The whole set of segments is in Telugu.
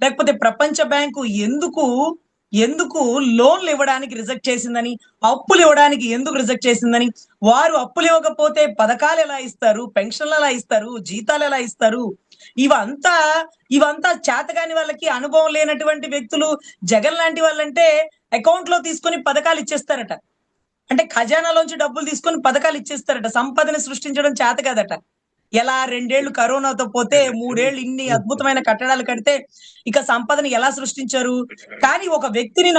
లేకపోతే ప్రపంచ బ్యాంకు ఎందుకు ఎందుకు లోన్లు ఇవ్వడానికి రిజెక్ట్ చేసిందని, అప్పులు ఇవ్వడానికి ఎందుకు రిజెక్ట్ చేసిందని, వారు అప్పులు ఇవ్వకపోతే పథకాలు ఎలా ఇస్తారు, పెన్షన్లు ఎలా ఇస్తారు, జీతాలు ఎలా ఇస్తారు, ఇవంతా ఇవంతా చేతగాని వాళ్ళకి, అనుభవం లేనటువంటి వ్యక్తులు జగన్ లాంటి వాళ్ళంటే అకౌంట్ లో తీసుకొని పథకాలు ఇచ్చేస్తారట. అంటే ఖజానాలోంచి డబ్బులు తీసుకొని పథకాలు ఇచ్చేస్తారట. సంపదని సృష్టించడం చేత కాదట. ఎలా 2 ఏళ్లు కరోనాతో పోతే 3 ఏళ్లు ఇన్ని అద్భుతమైన కట్టడాలు కడితే ఇక సంపదని ఎలా సృష్టించారు? కానీ ఒక వ్యక్తిని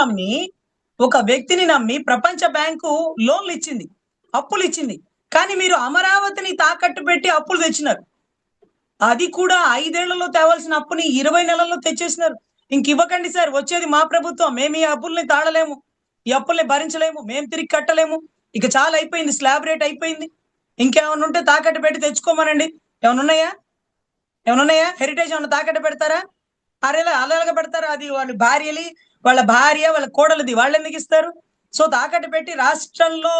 నమ్మి ప్రపంచ బ్యాంకు లోన్లు ఇచ్చింది. అప్పులు ఇచ్చింది. కానీ మీరు అమరావతిని తాకట్టు పెట్టి అప్పులు తెచ్చినారు. అది కూడా 5 ఏళ్లలో తేవాల్సిన అప్పుని 20 నెలల్లో తెచ్చేసినారు. ఇవ్వకండి సార్, వచ్చేది మా ప్రభుత్వం. మేము ఈ అప్పుల్ని తాళలేము. ఈ అప్పుల్ని భరించలేము. మేము తిరిగి కట్టలేము. ఇక చాలా అయిపోయింది. స్లాబ్ రేట్ అయిపోయింది. ఇంకేమన్నా ఉంటే తాకట్టు పెట్టి తెచ్చుకోమనండి. ఏమన్నా ఉన్నాయా? ఏమన్నా ఉన్నాయా? హెరిటేజ్ ఏమన్నా తాకట్టు పెడతారా? అలాగా పెడతారా? అది వాళ్ళ భార్య, వాళ్ళ కోడలిది. వాళ్ళు ఎందుకు ఇస్తారు? సో తాకట్టు పెట్టి రాష్ట్రంలో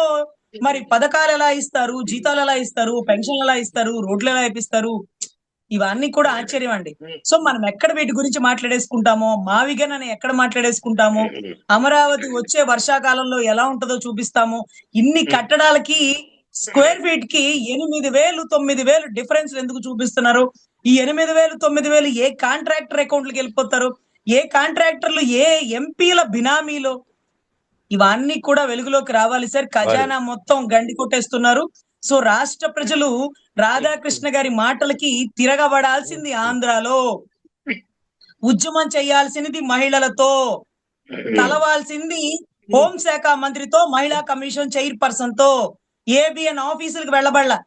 మరి పథకాలు ఎలా ఇస్తారు, జీతాలు ఎలా ఇస్తారు, పెన్షన్లు ఎలా ఇస్తారు, రోడ్లు ఎలా వేపిస్తారు? ఇవన్నీ కూడా ఆశ్చర్యం అండి. సో మనం ఎక్కడ వీటి గురించి మాట్లాడేసుకుంటామో, మావిగన్ అని ఎక్కడ మాట్లాడేసుకుంటామో, అమరావతి వచ్చే వర్షాకాలంలో ఎలా ఉంటుందో చూపిస్తాము. ఇన్ని కట్టడాలకి స్క్వేర్ ఫీట్ కి 8,000 9,000 డిఫరెన్స్ ఎందుకు చూపిస్తున్నారు? ఈ 8,000 9,000 ఏ కాంట్రాక్టర్ అకౌంట్లకి వెళ్ళిపోతారు? ఏ కాంట్రాక్టర్లు ఏ ఎంపీల బినామీలో? ఇవన్నీ కూడా వెలుగులోకి రావాలి సార్. ఖజానా మొత్తం గండి కొట్టేస్తున్నారు. సో రాష్ట్ర ప్రజలు రాధాకృష్ణ గారి మాటలకి తిరగబడాల్సింది ఆంధ్రాలో. ఉద్యమం చేయాల్సింది మహిళలతో, కలవాల్సింది హోంశాఖ మంత్రితో, మహిళా కమిషన్ చైర్పర్సన్ తో, ఏబిఎన్ ఆఫీసులకు వెళ్ళబడలా.